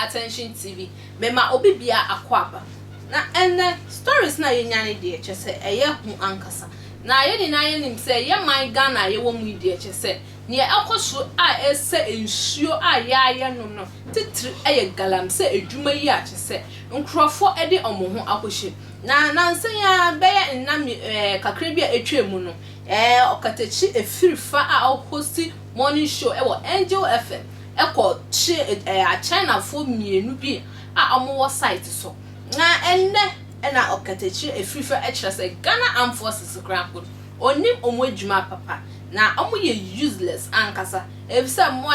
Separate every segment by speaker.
Speaker 1: Attention TV mema obi bia akwaba na enne stories na yenyane de chese eye hu ankasa na ye ni na ye nim se ye man Ghana ye wo mu de chese ne akoso a ese ensuo a ya no titiri eye Galamsey edwuma yi a chese nkrofo ede omo ho akohye na nanse ya beye nnam kakra bia etwemu no Okatakyie Afrifa a hosti morning show ewo Angel FM eko a China for mienu bi a omo site so na enne na Okatakyie Afrifa se Ghana Armed Forces cramp onim omo adwuma papa na omo ye useless ankasa efisa mo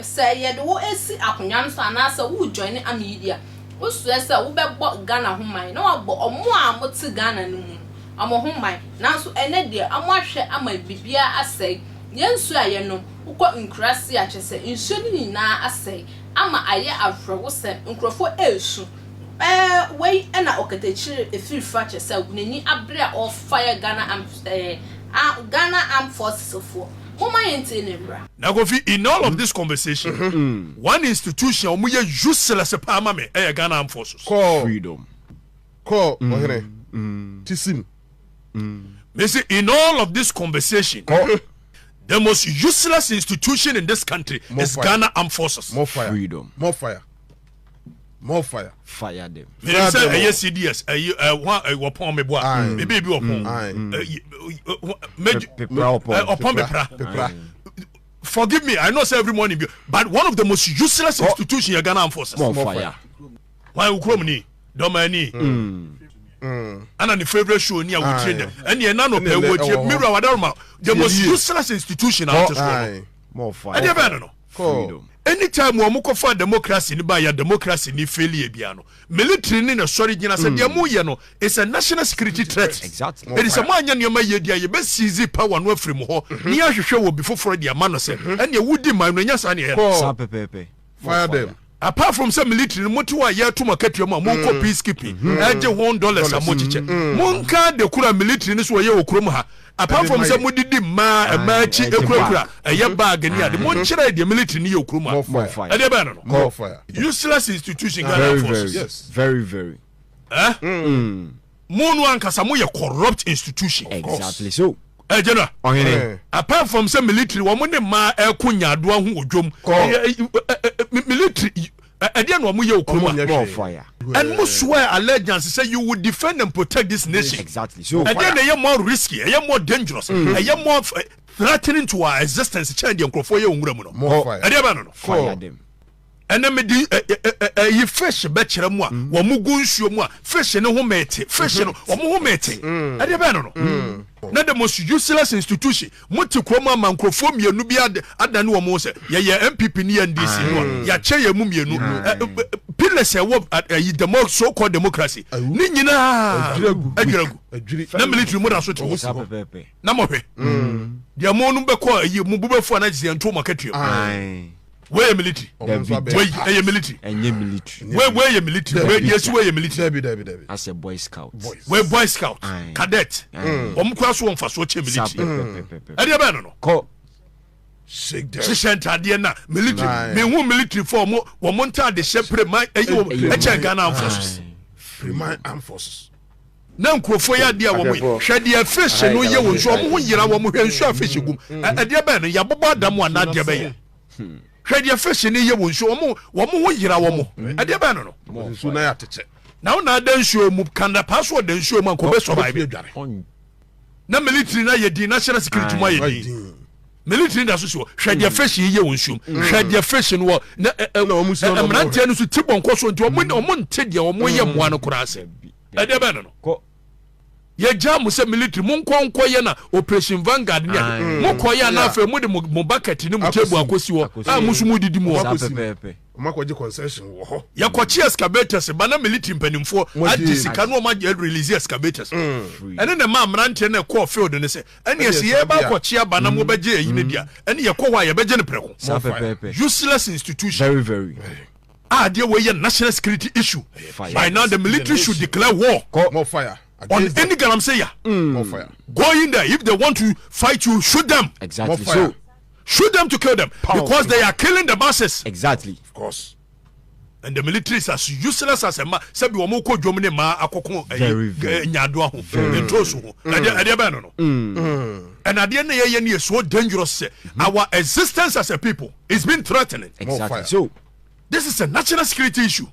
Speaker 1: say ye de wo esi akonwan so anasa wo join am media wo so ese wo bebo Ghana homan na wo bo omo a mo ti Ghana no mu amo homan na so ene de amo ahwe ama bibia asai yensu aye no ukọ nkrasi achese nsu ni na asai ama aye afro se nkrofo esu wey na Okatakyie Afrifa chese gunani abre of fire Ghana Armed Forces for
Speaker 2: now in all of this conversation one institution omuye useless palma me Ghana Armed Forces
Speaker 3: freedom call tisim
Speaker 2: in all of this conversation the most useless institution in this country is Ghana Armed Forces.
Speaker 3: More fire.
Speaker 4: Freedom.
Speaker 3: More fire. More fire.
Speaker 4: Fire them.
Speaker 2: CDS. Wapon me boy. Maybe wapon. Forgive me, I know say every morning, but one of the most useless institutions in Ghana Armed Forces.
Speaker 4: More fire.
Speaker 2: Why Ukromni? Domani. And the favorite show near we train them. And you know, the most useless institution out of
Speaker 4: more fire.
Speaker 2: I never know.
Speaker 4: Freedom.
Speaker 2: Anytime we moko for democracy ni ba ya democracy ni failure biano. Military ni na sorry gina say dia mu ye no it's a national security threat.
Speaker 4: Exactly.
Speaker 2: It is a man nya ma ye dia ye be seize power no afri mu ho. Ni ahwehwe wo before for dia man no say. And ye wudi man no nya sa ne he.
Speaker 3: Fire them.
Speaker 2: Apart from some military motiwa ya to market your mo ko peacekeeping eje $1 a mo chiche monka de kura military ni so ye okrom ha apart from some didi ma chi ekura ye bag ni ade mo nchira de military ni ye okrom ha
Speaker 4: more fire
Speaker 2: ade ba no
Speaker 3: more fire
Speaker 2: useless institution Ghana Forces
Speaker 3: yes
Speaker 4: very
Speaker 2: monu ankasa mo ye corrupt institution
Speaker 4: exactly so
Speaker 2: General apart from some military wo mo ne ma ekunya do ho odwom military again wo mo ye okroma
Speaker 4: more fire
Speaker 2: and mo swear allegiance say you would defend and protect this nation
Speaker 4: exactly so
Speaker 2: again they are more risky they are more dangerous they are more threatening to our existence change nkrofo ye onwura mu no
Speaker 3: more fire
Speaker 4: fire them
Speaker 2: and then me di you fish be kire mu a wo mu gunsuo mu a fish ne ho mete fish no wo mo ho mete ade be no na the most useless institution muti kroma man nkrofo mienu bi adane wo mo se ye MPP ni NDC no ya che ye mu mienu pillars e wo the so called democracy ni nyina adwiragu na military mu da so te na mo hwe dia mo no be ko mu bubefo na gye nto makatuam where military where military where military where yes where military
Speaker 4: as a boy scout
Speaker 2: where boy scout cadet kwa so wonfa so che military ade ba no
Speaker 3: ko shake
Speaker 2: them na military me hu military for mo wo monta de shepre man eche Ghana Armed Forces
Speaker 3: free my armed forces
Speaker 2: na nkrofo ya dia wo mo hwede fish no ye wo nso mo yira wo mo hwensu fish gum ade ba no ya bobo adam ana de ba ye hwede fish ni ye wo nso wo mo yira wo mo ade ba no
Speaker 3: nso na ya tete
Speaker 2: na una da nsuo mu kanda password da nsuo mu ko be survive na military na ye di national security mu ye di military da so hwede fish ye wo nsuo hwede fish no na amrantia no so tibon koso nti wo nte dia wo ye moa no kura ase ade ba no
Speaker 4: ko
Speaker 2: ye jam se military mun konko ye na operation Vanguard ni ade mun ko ye na afa mu de mo bucket ni mu tebu akosi wo musu mu didi mu
Speaker 3: omakwaje concession wo ho
Speaker 2: ya kwachi excavators ba na military mpanimfo adi sika no ma release excavators ene na ma amrante na call field ne se ene ye ye ba kwachi aba na mo beje yi ne dia ene ye ko wa ye beje ne preko useless institution
Speaker 4: very
Speaker 2: there were a national security issue by now the military should declare war
Speaker 3: more fire
Speaker 2: on any Galamsey
Speaker 3: more fire
Speaker 2: go in there if they want to fight you shoot them
Speaker 4: exactly so
Speaker 2: shoot them to kill them because they are killing the masses
Speaker 4: exactly
Speaker 3: of course
Speaker 2: and the military is as useless as a ma sabi wo mo ko dwom ne ma akoko nyado ho entoso ho ade ba no and ade na ye ne so dangerous our existence as a people is being threatened.
Speaker 4: Exactly. So
Speaker 2: this is a national security issue.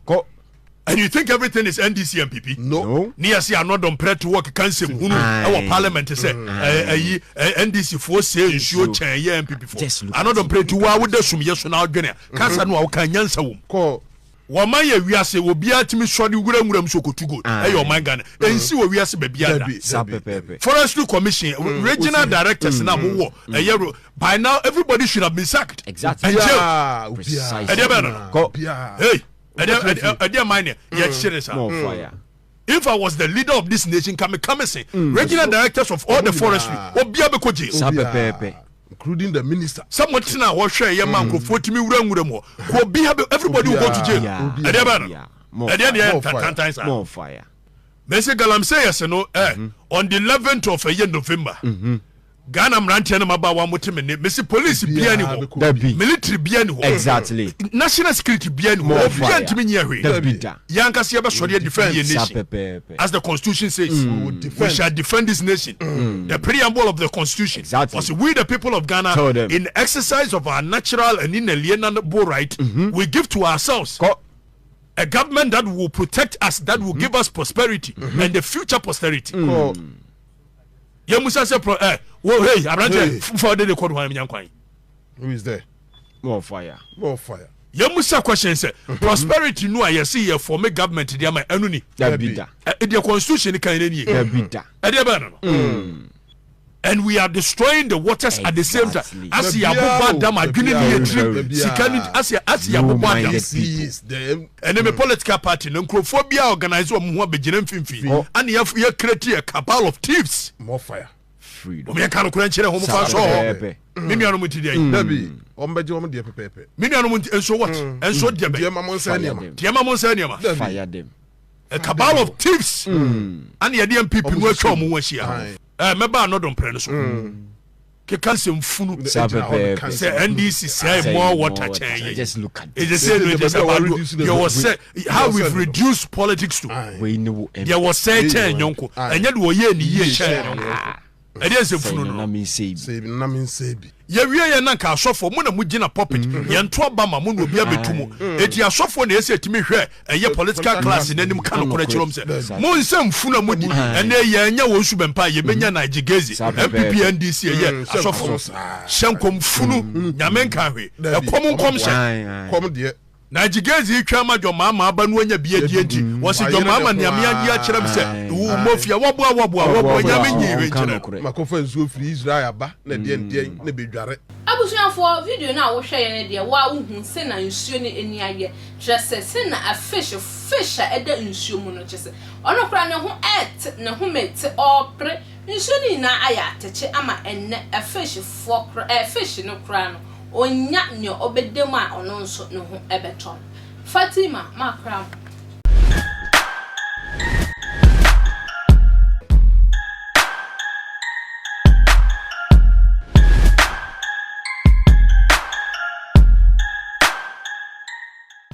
Speaker 2: And you think everything is NDC and PP?
Speaker 3: No.
Speaker 2: Near see are not done pray to work council our parliament say NDC for say ensure chain yeah MPP for. Are not done pray to wa with the sum yes now gene. Cancer no kan nyansa wom.
Speaker 3: Ko
Speaker 2: Wo man ye wiase wo bia timi sori wuram so kotu go. E your man Ghana. Ensi wo wiase ba bia da. Forestry Commission regional directors na mo wo. By now everybody should have been sacked.
Speaker 4: Exactly.
Speaker 3: Precisely.
Speaker 2: Hey. If I was the leader of this nation, come say regional directors of all the forestry or be able to
Speaker 3: including the minister.
Speaker 2: Someone now will share your man go 40 million everybody will go to jail.
Speaker 4: More fire.
Speaker 2: Mr. Galamsey yes no on the 11th of November. Ghana mrantia na maba wa motime ne mesi police bia ni ho military bia ni ho
Speaker 4: exactly
Speaker 2: national security bia ni ho bia ntimi nya hwe yanka se be sori defend the nation as the constitution says we shall defend this nation the preamble of the constitution was we the people of Ghana in exercise of our natural and inalienable right we give to ourselves a government that will protect us, that will give us prosperity and the future posterity. You must say, hey, I'm for the code one yankwan.
Speaker 3: Who is there?
Speaker 4: More fire.
Speaker 3: More fire.
Speaker 2: You must say question say prosperity no I see here for me government dey my enuni. The constitution can any. And we are destroying the waters at the same time. As Yabuba Dam agreeing trip, as Yabuba Dam. And then the political party, Nkrofobia organizer who be Jinem Fimfi, and you have created a cabal of thieves.
Speaker 3: More fire.
Speaker 2: Freedom. Me can quench home fast. Mimi anu today.
Speaker 3: Dabi. Ombeje om de pepepe.
Speaker 2: Mimi anu and so what? And so
Speaker 3: Diema Monsaniama.
Speaker 2: Diema Monsaniama.
Speaker 4: Fire them.
Speaker 2: A cabal of thieves. And the DM people who come when she meba no don preno so ke kanse mfunu say NDC say more water chain
Speaker 4: just look at
Speaker 2: it just say you was say how we've reduced politics to
Speaker 4: we know
Speaker 2: there was say chain yonko enye de oye ni ye chain e dey say mfunu no
Speaker 4: na me say
Speaker 2: ye wie ye na ka asofo mo na mo gina puppet ye nto obama mo no obi abetumu eti asofo na ese etimi hwe eye political class na nim kan kora chirom se mo nsem funa modi ene ye nya wo su bempa ye benya na Tvgh MPP NDC ye asofo shenkom funu nyame nka hwe ekom nkom hye
Speaker 3: kom de
Speaker 2: na Tvgh twa ma dwoma aba no anya bia die enti wo se dwoma ma nyame agi a kyerem se wo mofia woboa nyame nyi kyerem
Speaker 3: makofa nsuo free Israel aba na de na bedware
Speaker 1: abusuafo video na wo hwe ye ne de wa wo se na nsuo ne eni aye kyerese se na a fish a eda nsuo mu no kyerese ono kra ne ho ne ho mete opre nsuo ni na aya teche ama enne a fish no kra no onya ne obedem a ono nso ne ho ebeton Fatima makram